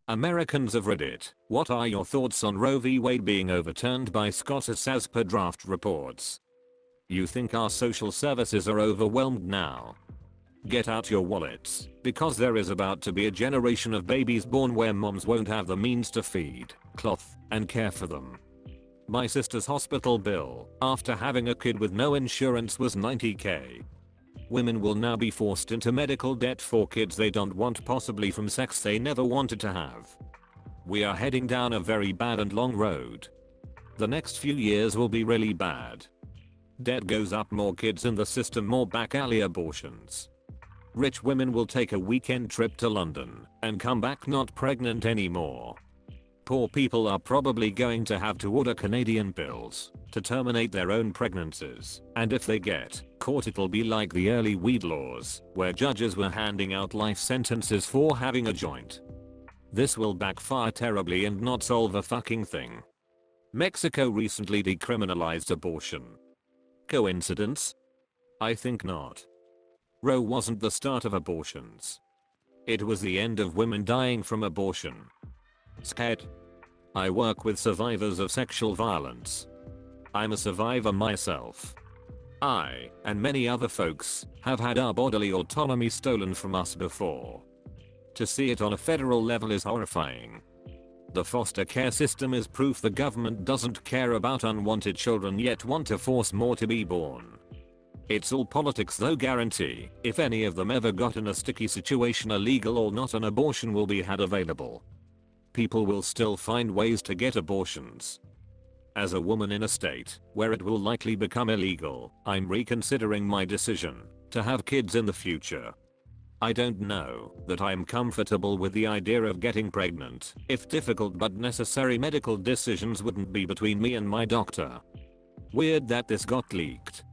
Americans of Reddit, what are your thoughts on Roe v. Wade being overturned by Scottus as per draft reports? You think our social services are overwhelmed now? Get out your wallets, because there is about to be a generation of babies born where moms won't have the means to feed, clothe, and care for them. My sister's hospital bill, after having a kid with no insurance, was $90k. Women will now be forced into medical debt for kids they don't want, possibly from sex they never wanted to have. We are heading down a very bad and long road. The next few years will be really bad. Debt goes up, more kids in the system, more back alley abortions. Rich women will take a weekend trip to London and come back not pregnant anymore. Poor people are probably going to have to order Canadian pills to terminate their own pregnancies, and if they get caught, it'll be like the early weed laws, where judges were handing out life sentences for having a joint. This will backfire terribly and not solve a fucking thing. Mexico recently decriminalized abortion. Coincidence? I think not. Roe wasn't the start of abortions. It was the end of women dying from abortion. Scared? I work with survivors of sexual violence. I'm a survivor myself. I, and many other folks, have had our bodily autonomy stolen from us before. To see it on a federal level is horrifying. The foster care system is proof the government doesn't care about unwanted children, yet want to force more to be born. It's all politics though. Guarantee, if any of them ever got in a sticky situation, illegal or not, an abortion will be had available. People will still find ways to get abortions. As a woman in a state where it will likely become illegal, I'm reconsidering my decision to have kids in the future. I don't know that I'm comfortable with the idea of getting pregnant if difficult but necessary medical decisions wouldn't be between me and my doctor. Weird that this got leaked.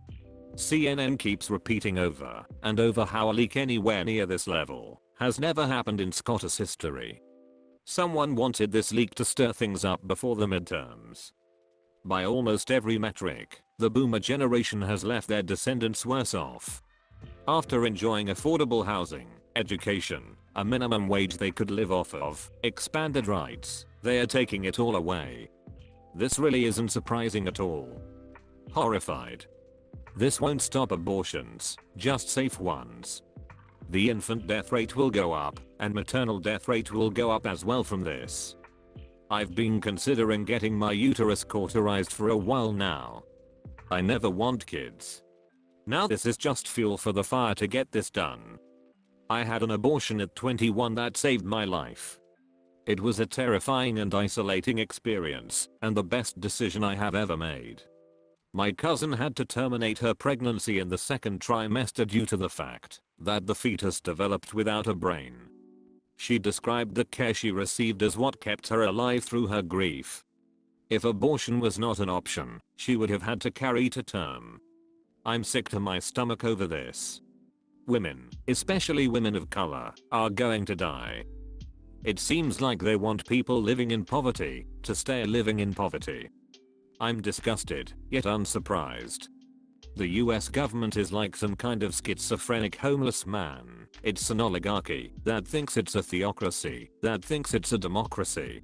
CNN keeps repeating over and over how a leak anywhere near this level has never happened in Scottish history. Someone wanted this leak to stir things up before the midterms. By almost every metric, the boomer generation has left their descendants worse off. After enjoying affordable housing, education, a minimum wage they could live off of, expanded rights, they are taking it all away. This really isn't surprising at all. Horrified. This won't stop abortions, just safe ones. The infant death rate will go up, and maternal death rate will go up as well from this. I've been considering getting my uterus cauterized for a while now. I never want kids. Now this is just fuel for the fire to get this done. I had an abortion at 21 that saved my life. It was a terrifying and isolating experience, and the best decision I have ever made. My cousin had to terminate her pregnancy in the second trimester due to the fact that the fetus developed without a brain. She described the care she received as what kept her alive through her grief. If abortion was not an option, she would have had to carry to term. I'm sick to my stomach over this. Women, especially women of color, are going to die. It seems like they want people living in poverty to stay living in poverty. I'm disgusted, yet unsurprised. The US government is like some kind of schizophrenic homeless man. It's an oligarchy that thinks it's a theocracy, that thinks it's a democracy.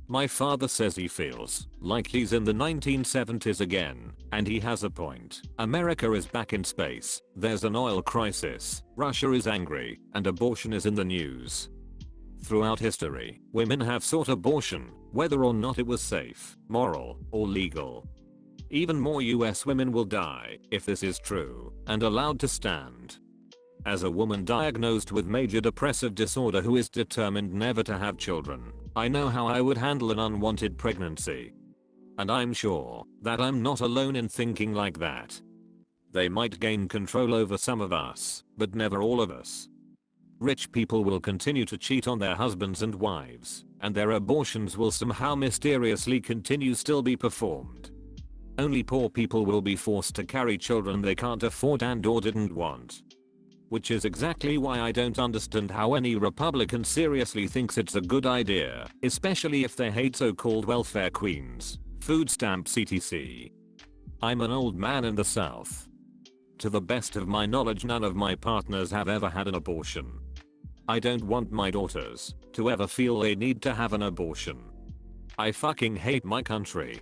My father says he feels like he's in the 1970s again, and he has a point. America is back in space, there's an oil crisis, Russia is angry, and abortion is in the news. Throughout history, women have sought abortion, whether or not it was safe, moral, or legal. Even more US women will die if this is true and allowed to stand. As a woman diagnosed with major depressive disorder who is determined never to have children, I know how I would handle an unwanted pregnancy. And I'm sure that I'm not alone in thinking like that. They might gain control over some of us, but never all of us. Rich people will continue to cheat on their husbands and wives, and their abortions will somehow mysteriously continue still be performed. Only poor people will be forced to carry children they can't afford and or didn't want. Which is exactly why I don't understand how any Republican seriously thinks it's a good idea, especially if they hate so-called welfare queens, food stamps etc. I'm an old man in the South. To the best of my knowledge, none of my partners have ever had an abortion. I don't want my daughters to ever feel they need to have an abortion. I fucking hate my country.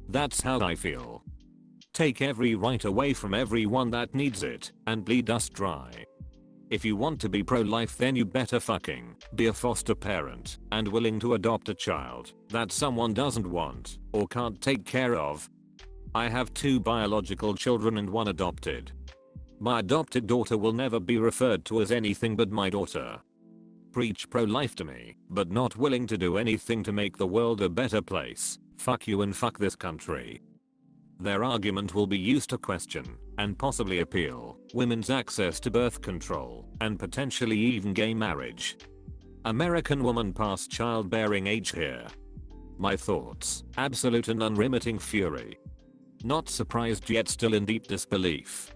That's how I feel. Take every right away from everyone that needs it and bleed us dry. If you want to be pro-life, then you better fucking be a foster parent and willing to adopt a child that someone doesn't want or can't take care of. I have 2 biological children and 1 adopted. My adopted daughter will never be referred to as anything but my daughter. Preach pro-life to me, but not willing to do anything to make the world a better place. Fuck you and fuck this country. Their argument will be used to question, and possibly appeal, women's access to birth control, and potentially even gay marriage. American woman past childbearing age here. My thoughts, absolute and unremitting fury. Not surprised yet still in deep disbelief.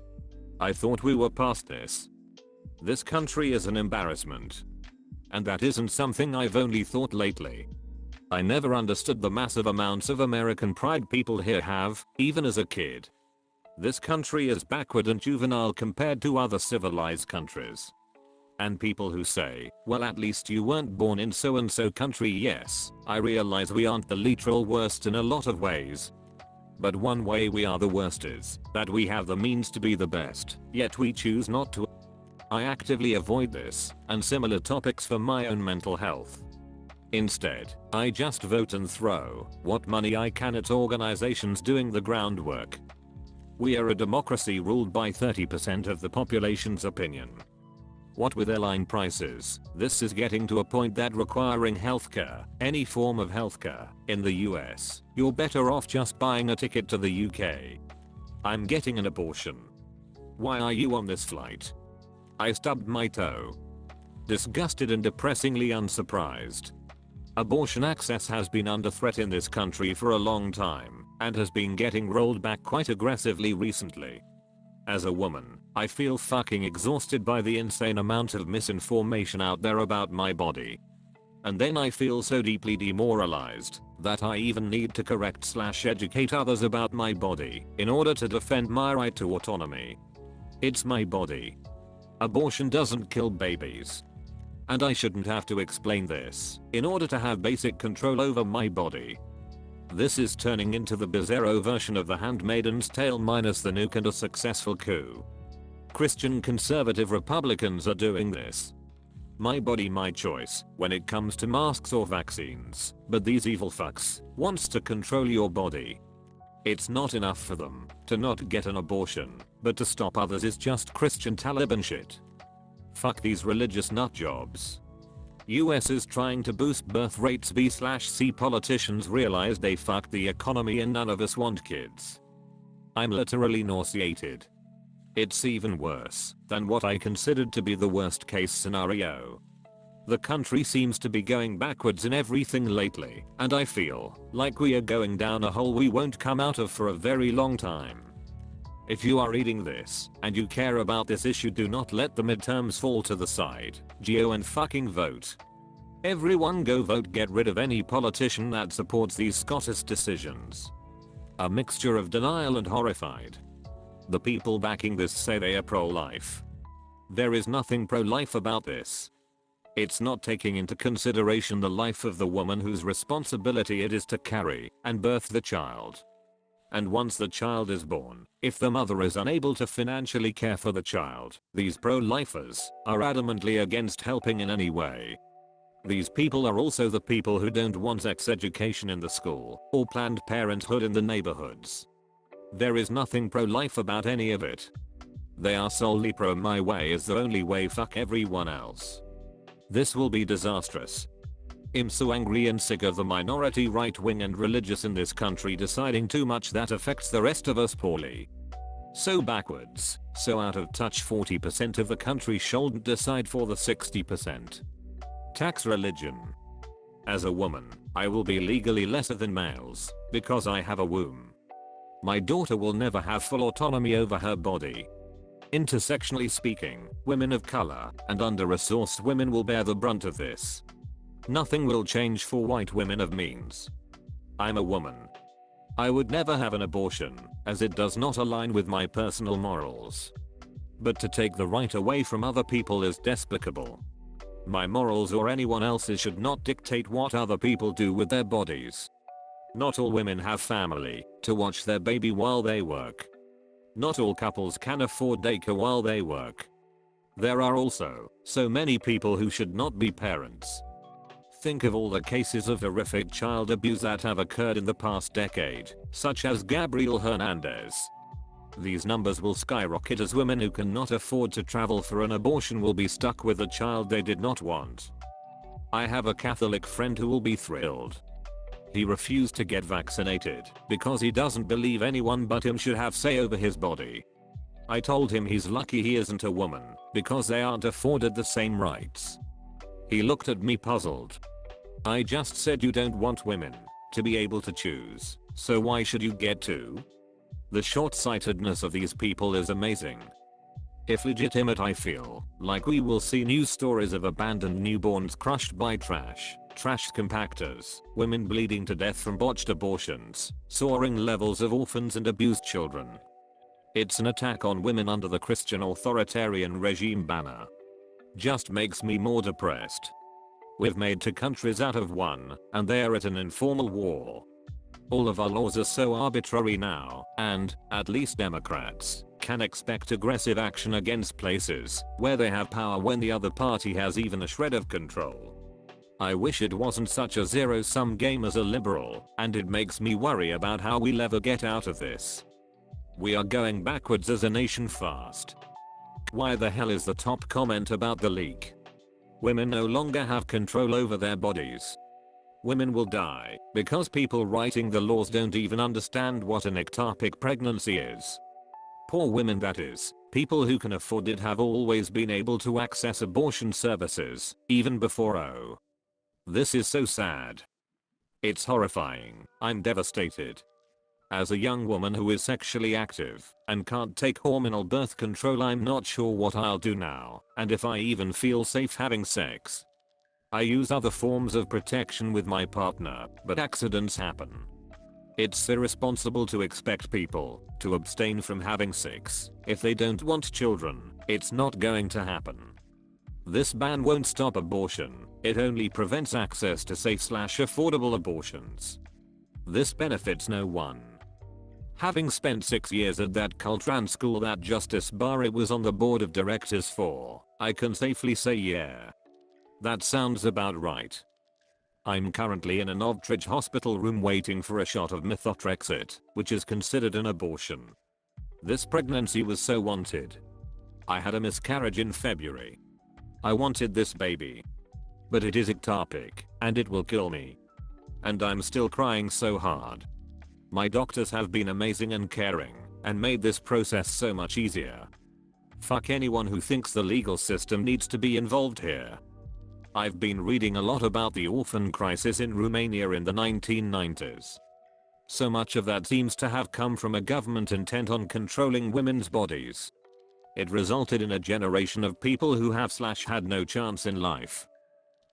I thought we were past this. This country is an embarrassment. And that isn't something I've only thought lately. I never understood the massive amounts of American pride people here have, even as a kid. This country is backward and juvenile compared to other civilized countries. And people who say, well, at least you weren't born in so and so country. Yes, I realize we aren't the literal worst in a lot of ways. But one way we are the worst is that we have the means to be the best, yet we choose not to. I actively avoid this and similar topics for my own mental health. Instead, I just vote and throw what money I can at organizations doing the groundwork. We are a democracy ruled by 30% of the population's opinion. What with airline prices, this is getting to a point that requiring healthcare, any form of healthcare, in the US, you're better off just buying a ticket to the UK. I'm getting an abortion. Why are you on this flight? I stubbed my toe. Disgusted and depressingly unsurprised. Abortion access has been under threat in this country for a long time, and has been getting rolled back quite aggressively recently. As a woman, I feel fucking exhausted by the insane amount of misinformation out there about my body. And then I feel so deeply demoralized that I even need to correct/educate others about my body in order to defend my right to autonomy. It's my body. Abortion doesn't kill babies. And I shouldn't have to explain this in order to have basic control over my body. This is turning into the bizarro version of The Handmaid's Tale minus the nuke and a successful coup. Christian conservative Republicans are doing this. My body, my choice when it comes to masks or vaccines, but these evil fucks wants to control your body. It's not enough for them to not get an abortion, but to stop others is just Christian Taliban shit. Fuck these religious nutjobs. US is trying to boost birth rates. B/C politicians realize they fucked the economy and none of us want kids. I'm literally nauseated. It's even worse than what I considered to be the worst case scenario. The country seems to be going backwards in everything lately, and I feel like we are going down a hole we won't come out of for a very long time. If you are reading this and you care about this issue, do not let the midterms fall to the side. Go and fucking vote. Everyone go vote. Get rid of any politician that supports these Scottish decisions. A mixture of denial and horrified. The people backing this say they are pro-life. There is nothing pro-life about this. It's not taking into consideration the life of the woman whose responsibility it is to carry and birth the child. And once the child is born, if the mother is unable to financially care for the child, these pro-lifers are adamantly against helping in any way. These people are also the people who don't want sex education in the school or Planned Parenthood in the neighborhoods. There is nothing pro-life about any of it. They are solely pro my way is the only way. Fuck everyone else. This will be disastrous. I'm so angry and sick of the minority right wing and religious in this country deciding too much that affects the rest of us poorly. So backwards, so out of touch. 40% of the country shouldn't decide for the 60%. Tax religion. As a woman, I will be legally lesser than males because I have a womb. My daughter will never have full autonomy over her body. Intersectionally speaking, women of color and under-resourced women will bear the brunt of this. Nothing will change for white women of means. I'm a woman. I would never have an abortion, as it does not align with my personal morals. But to take the right away from other people is despicable. My morals or anyone else's should not dictate what other people do with their bodies. Not all women have family to watch their baby while they work. Not all couples can afford daycare while they work. There are also so many people who should not be parents. Think of all the cases of horrific child abuse that have occurred in the past decade, such as Gabriel Hernandez. These numbers will skyrocket as women who cannot afford to travel for an abortion will be stuck with a child they did not want. I have a Catholic friend who will be thrilled. He refused to get vaccinated because he doesn't believe anyone but him should have say over his body. I told him he's lucky he isn't a woman because they aren't afforded the same rights. He looked at me puzzled. I just said you don't want women to be able to choose, so why should you get to? The short-sightedness of these people is amazing. If legitimate, I feel like we will see news stories of abandoned newborns crushed by trash compactors, women bleeding to death from botched abortions, soaring levels of orphans and abused children. It's an attack on women under the Christian authoritarian regime banner. Just makes me more depressed. We've made two countries out of one, and they're at an informal war. All of our laws are so arbitrary now, and, at least Democrats, can expect aggressive action against places where they have power when the other party has even a shred of control. I wish it wasn't such a zero-sum game as a liberal, and it makes me worry about how we'll ever get out of this. We are going backwards as a nation fast. Why the hell is the top comment about the leak? Women no longer have control over their bodies. Women will die because people writing the laws don't even understand what an ectopic pregnancy is. Poor women, that is. People who can afford it have always been able to access abortion services, even before Roe. This is so sad. It's horrifying. I'm devastated. As a young woman who is sexually active and can't take hormonal birth control, I'm not sure what I'll do now, and if I even feel safe having sex. I use other forms of protection with my partner, but accidents happen. It's irresponsible to expect people to abstain from having sex if they don't want children. It's not going to happen. This ban won't stop abortion, it only prevents access to safe/affordable abortions. This benefits no one. Having spent 6 years at that Caltran school that Justice Barrett was on the board of directors for, I can safely say yeah. That sounds about right. I'm currently in an Oldridge hospital room waiting for a shot of methotrexate, which is considered an abortion. This pregnancy was so wanted. I had a miscarriage in February. I wanted this baby. But it is ectopic, and it will kill me. And I'm still crying so hard. My doctors have been amazing and caring, and made this process so much easier. Fuck anyone who thinks the legal system needs to be involved here. I've been reading a lot about the orphan crisis in Romania in the 1990s. So much of that seems to have come from a government intent on controlling women's bodies. It resulted in a generation of people who have/had no chance in life.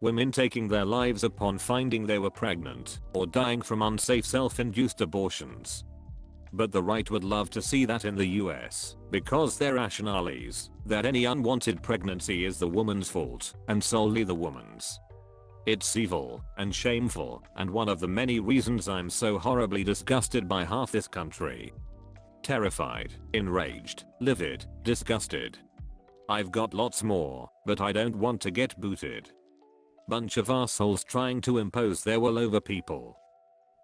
Women taking their lives upon finding they were pregnant, or dying from unsafe self-induced abortions. But the right would love to see that in the US, because their rationale is that any unwanted pregnancy is the woman's fault, and solely the woman's. It's evil and shameful, and one of the many reasons I'm so horribly disgusted by half this country. Terrified, enraged, livid, disgusted. I've got lots more, but I don't want to get booted. Bunch of assholes trying to impose their will over people.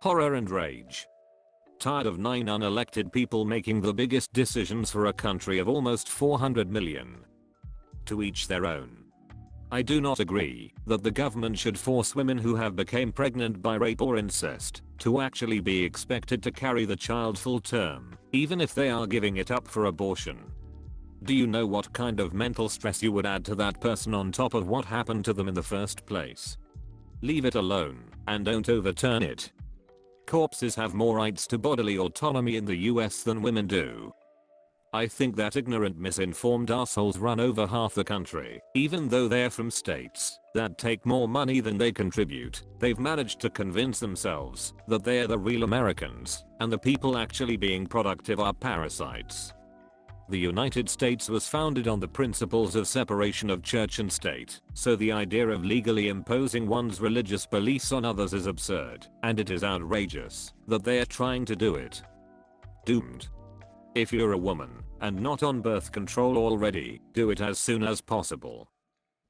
Horror and rage. Tired of 9 unelected people making the biggest decisions for a country of almost 400 million. To each their own. I do not agree that the government should force women who have become pregnant by rape or incest to actually be expected to carry the child full term, even if they are giving it up for abortion. Do you know what kind of mental stress you would add to that person on top of what happened to them in the first place? Leave it alone, and don't overturn it. Corpses have more rights to bodily autonomy in the US than women do. I think that ignorant, misinformed assholes run over half the country. Even though they're from states that take more money than they contribute, they've managed to convince themselves that they're the real Americans, and the people actually being productive are parasites. The United States was founded on the principles of separation of church and state, so the idea of legally imposing one's religious beliefs on others is absurd, and it is outrageous that they are trying to do it. Doomed. If you're a woman and not on birth control already, do it as soon as possible.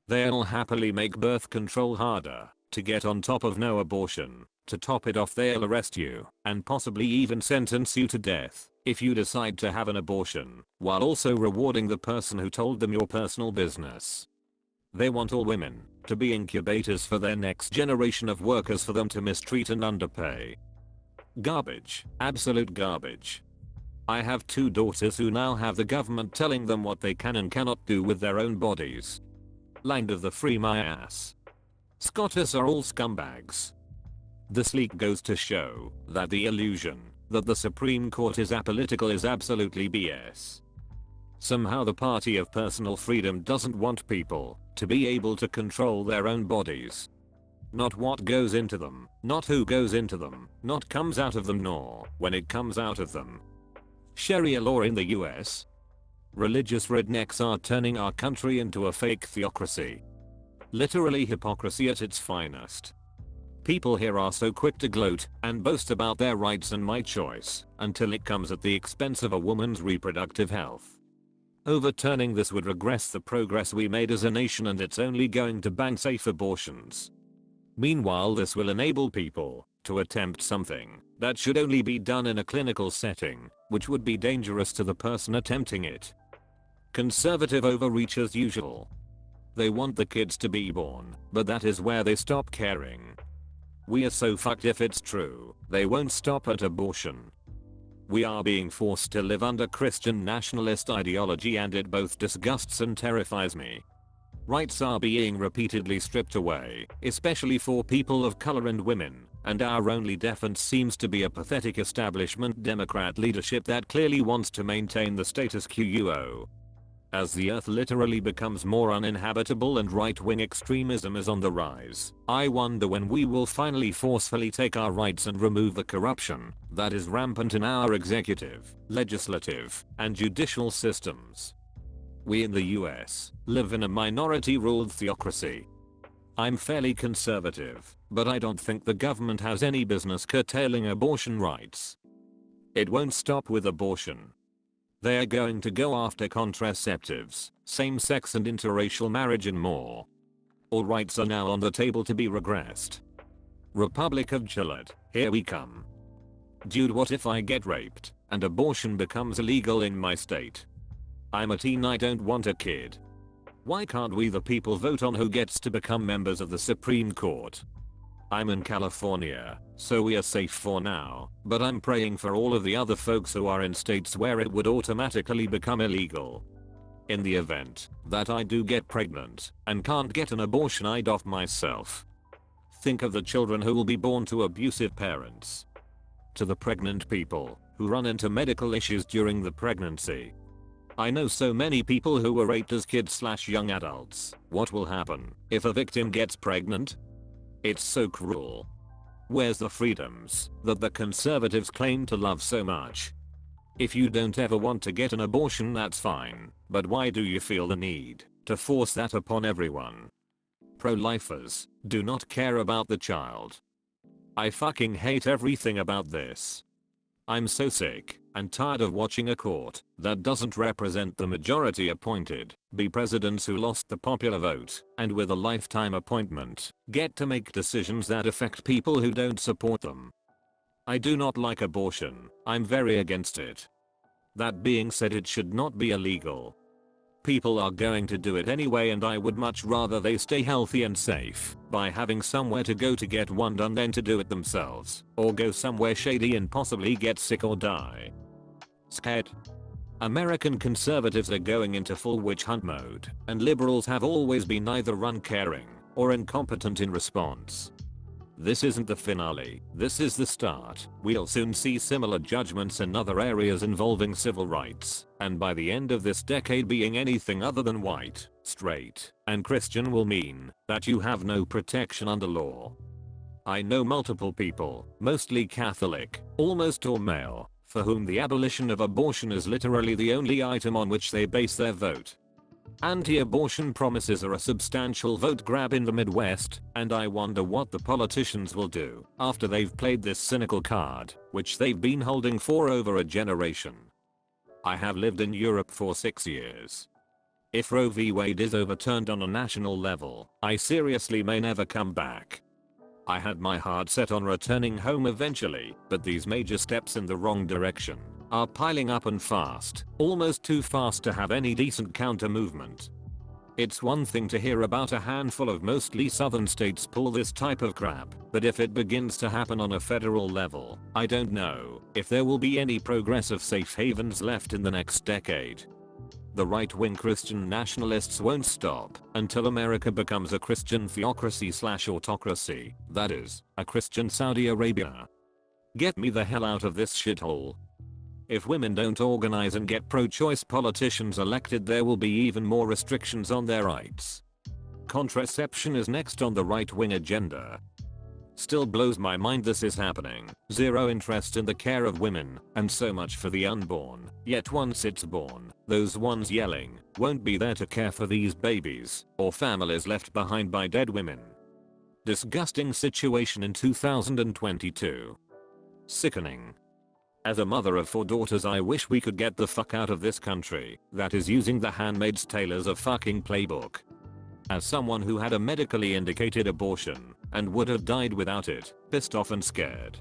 They'll happily make birth control harder to get on top of no abortion. To top it off, they'll arrest you and possibly even sentence you to death if you decide to have an abortion, while also rewarding the person who told them your personal business. They want all women to be incubators for their next generation of workers for them to mistreat and underpay. Garbage. Absolute garbage. I have 2 daughters who now have the government telling them what they can and cannot do with their own bodies. Land of the free my ass. Scottish are all scumbags. This leak goes to show that the illusion that the Supreme Court is apolitical is absolutely BS. Somehow the party of personal freedom doesn't want people to be able to control their own bodies. Not what goes into them, not who goes into them, not comes out of them, nor when it comes out of them. Sharia law in the US. Religious rednecks are turning our country into a fake theocracy. Literally hypocrisy at its finest. People here are so quick to gloat and boast about their rights and my choice until it comes at the expense of a woman's reproductive health. Overturning this would regress the progress we made as a nation, and it's only going to ban safe abortions. Meanwhile, this will enable people to attempt something that should only be done in a clinical setting, which would be dangerous to the person attempting it. Conservative overreach as usual. They want the kids to be born, but that is where they stop caring. We are so fucked if it's true. They won't stop at abortion. We are being forced to live under Christian nationalist ideology, and it both disgusts and terrifies me. Rights are being repeatedly stripped away, especially for people of color and women, and our only defense seems to be a pathetic establishment Democrat leadership that clearly wants to maintain the status quo. As the earth literally becomes more uninhabitable and right-wing extremism is on the rise, I wonder when we will finally forcefully take our rights and remove the corruption that is rampant in our executive, legislative, and judicial systems. We in the US live in a minority-ruled theocracy. I'm fairly conservative, but I don't think the government has any business curtailing abortion rights. It won't stop with abortion. They are going to go after contraceptives, same-sex and interracial marriage and more. All rights are now on the table to be regressed. Republic of Gillette, here we come. Dude, what if I get raped and abortion becomes illegal in my state? I'm a teen, I don't want a kid. Why can't we the people vote on who gets to become members of the Supreme Court? I'm in California, so we are safe for now, but I'm praying for all of the other folks who are in states where it would automatically become illegal. In the event that I do get pregnant and can't get an abortion, I'd off myself. Think of the children who will be born to abusive parents. To the pregnant people who run into medical issues during the pregnancy. I know so many people who were raped as kids/young adults. What will happen if a victim gets pregnant? It's so cruel. Where's the freedoms that the conservatives claim to love so much? If you don't ever want to get an abortion, that's fine, but why do you feel the need to force that upon everyone? Pro-lifers do not care about the child. I fucking hate everything about this. I'm so sick and tired of watching a court that doesn't represent the majority appointed be presidents who lost the popular vote and with a lifetime appointment get to make decisions that affect people who don't support them. I do not like abortion. I'm very against it. That being said, it should not be illegal. People are going to do it anyway, and I would much rather they stay healthy and safe by having somewhere to go to get one done than to do it themselves or go somewhere shady and possibly get sick or die. Scared? American conservatives are going into full witch hunt mode, and liberals have always been either uncaring or incompetent in response. This isn't the finale, this is the start. We'll soon see similar judgments in other areas involving civil rights, and by the end of this decade, being anything other than white, straight, and Christian will mean that you have no protection under law. I know multiple people, mostly Catholic, almost all male, for whom the abolition of abortion is literally the only item on which they base their vote. Anti-abortion promises are a substantial vote grab in the Midwest, and I wonder what the politicians will do after they've played this cynical card, which they've been holding for over a generation. I have lived in Europe for 6 years. If Roe v. Wade is overturned on a national level, I seriously may never come back. I had my heart set on returning home eventually, but these major steps in the wrong direction are piling up and fast, almost too fast to have any decent counter movement. It's one thing to hear about a handful of mostly southern states pull this type of crap, but if it begins to happen on a federal level, I don't know if there will be any progressive safe havens left in the next decade. The right-wing Christian nationalists won't stop until America becomes a Christian theocracy/autocracy, that is, a Christian Saudi Arabia. Get me the hell out of this shithole. If women don't organize and get pro-choice politicians elected, there will be even more restrictions on their rights. Contraception is next on the right-wing agenda. Still blows my mind this is happening. Zero interest in the care of women, and so much for the unborn. Yet once it's born, those ones yelling won't be there to care for these babies, or families left behind by dead women. Disgusting situation in 2022. Sickening. As a mother of 4 daughters, I wish we could get the fuck out of this country that is using The Handmaid's Tale as a fucking playbook. As someone who had a medically indicated abortion and would have died without it, pissed off and scared.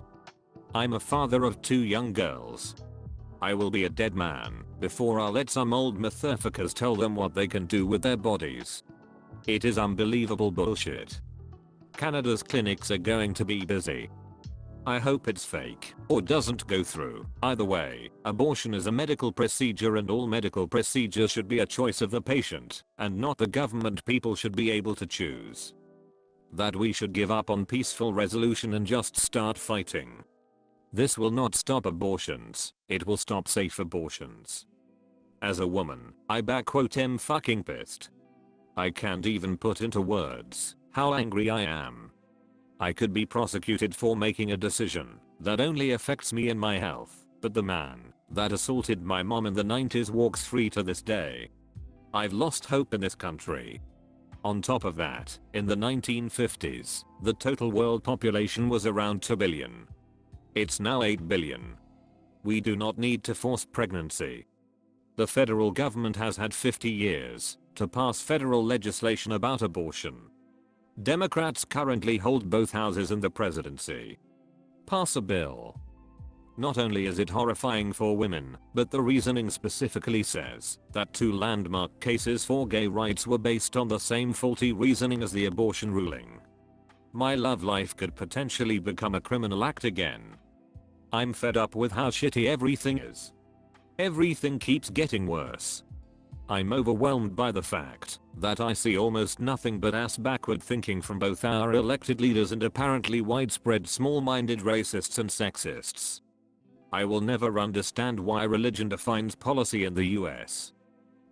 I'm a father of 2 young girls. I will be a dead man before I'll let some old motherfuckers tell them what they can do with their bodies. It is unbelievable bullshit. Canada's clinics are going to be busy. I hope it's fake or doesn't go through. Either way, abortion is a medical procedure and all medical procedures should be a choice of the patient and not the government. People should be able to choose. That we should give up on peaceful resolution and just start fighting. This will not stop abortions, it will stop safe abortions. As a woman, I'm fucking pissed. I can't even put into words how angry I am. I could be prosecuted for making a decision that only affects me and my health, but the man that assaulted my mom in the 90s walks free to this day. I've lost hope in this country. On top of that, in the 1950s, the total world population was around 2 billion. It's now 8 billion. We do not need to force pregnancy. The federal government has had 50 years to pass federal legislation about abortion. Democrats currently hold both houses in the presidency. Pass a bill. Not only is it horrifying for women, but the reasoning specifically says that 2 landmark cases for gay rights were based on the same faulty reasoning as the abortion ruling. My love life could potentially become a criminal act again. I'm fed up with how shitty everything is. Everything keeps getting worse. I'm overwhelmed by the fact that I see almost nothing but ass-backward thinking from both our elected leaders and apparently widespread small-minded racists and sexists. I will never understand why religion defines policy in the US.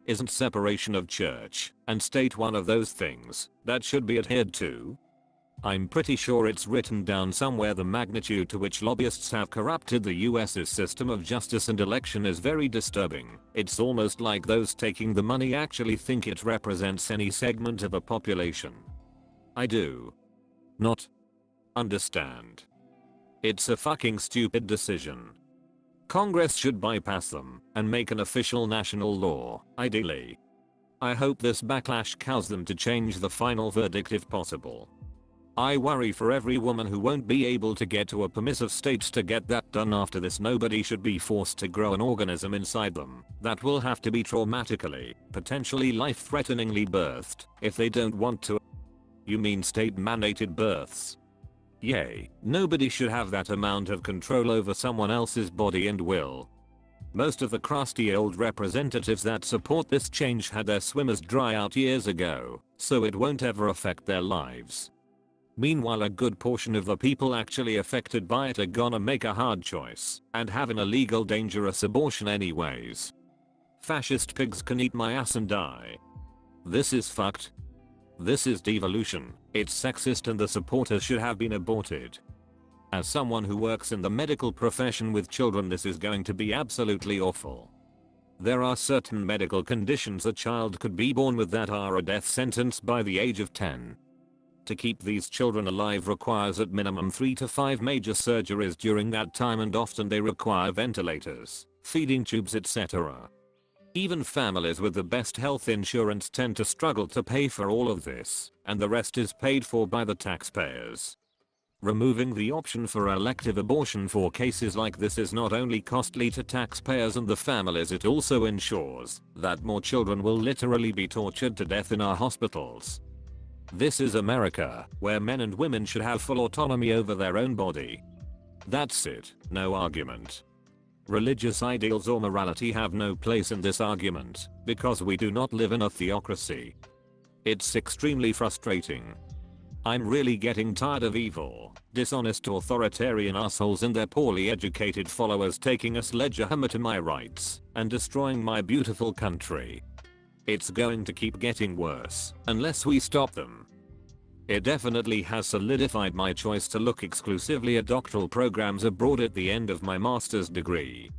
Isn't separation of church and state one of those things that should be adhered to? I'm pretty sure it's written down somewhere. The magnitude to which lobbyists have corrupted the US's system of justice and election is very disturbing. It's almost like those taking the money actually think it represents any segment of a population. I do not understand. It's a fucking stupid decision. Congress should bypass them and make an official national law, ideally. I hope this backlash cows them to change the final verdict if possible. I worry for every woman who won't be able to get to a permissive state to get that done after this. Nobody should be forced to grow an organism inside them that will have to be traumatically, potentially life-threateningly birthed if they don't want to. You mean state-mandated births? Yay, nobody should have that amount of control over someone else's body and will. Most of the crusty old representatives that support this change had their swimmers dry out years ago, so it won't ever affect their lives. Meanwhile, a good portion of the people actually affected by it are gonna make a hard choice and have an illegal dangerous abortion anyways. Fascist pigs can eat my ass and die. This is fucked. This is devolution. It's sexist and the supporters should have been aborted. As someone who works in the medical profession with children, this is going to be absolutely awful. There are certain medical conditions a child could be born with that are a death sentence by the age of 10. To keep these children alive requires at minimum 3 to 5 major surgeries during that time, and often they require ventilators, feeding tubes, etc. Even families with the best health insurance tend to struggle to pay for all of this, and the rest is paid for by the taxpayers. Removing the option for elective abortion for cases like this is not only costly to taxpayers and the families, it also ensures that more children will literally be tortured to death in our hospitals. This is America, where men and women should have full autonomy over their own body. That's it, no argument. Religious ideals or morality have no place in this argument, because we do not live in a theocracy. It's extremely frustrating. I'm really getting tired of evil, dishonest authoritarian assholes and their poorly educated followers taking a sledgehammer to my rights and destroying my beautiful country. It's going to keep getting worse unless we stop them. It definitely has solidified my choice to look exclusively at doctoral programs abroad at the end of my master's degree.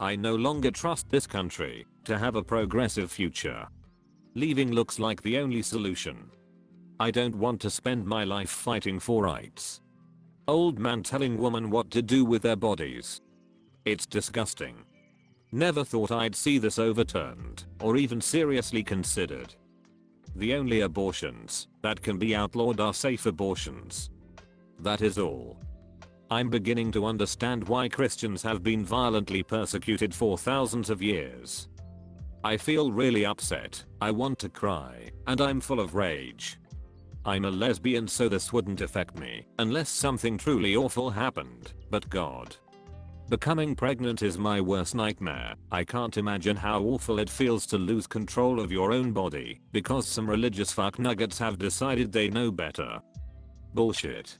I no longer trust this country to have a progressive future. Leaving looks like the only solution. I don't want to spend my life fighting for rights. Old man telling women what to do with their bodies. It's disgusting. Never thought I'd see this overturned, or even seriously considered. The only abortions that can be outlawed are safe abortions. That is all. I'm beginning to understand why Christians have been violently persecuted for thousands of years. I feel really upset, I want to cry, and I'm full of rage. I'm a lesbian, so this wouldn't affect me unless something truly awful happened, but God. Becoming pregnant is my worst nightmare. I can't imagine how awful it feels to lose control of your own body because some religious fucknuggets have decided they know better. Bullshit.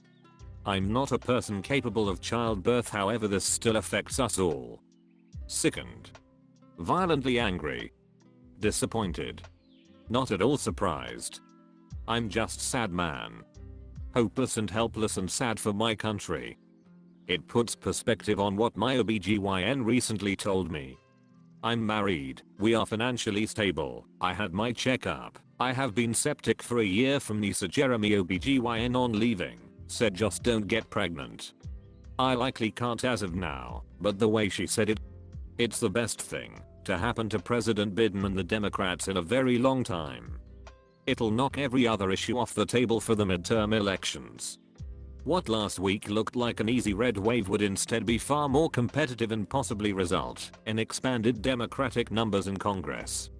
I'm not a person capable of childbirth, however this still affects us all. Sickened. Violently angry. Disappointed. Not at all surprised. I'm just sad, man. Hopeless and helpless and sad for my country. It puts perspective on what my OBGYN recently told me. I'm married, we are financially stable, I had my checkup, I have been septic for a year from Nisa. Jeremy OBGYN on leaving said just don't get pregnant. I likely can't as of now, but the way she said it, it's the best thing to happen to President Biden and the Democrats in a very long time. It'll knock every other issue off the table for the midterm elections. What last week looked like an easy red wave would instead be far more competitive and possibly result in expanded Democratic numbers in Congress.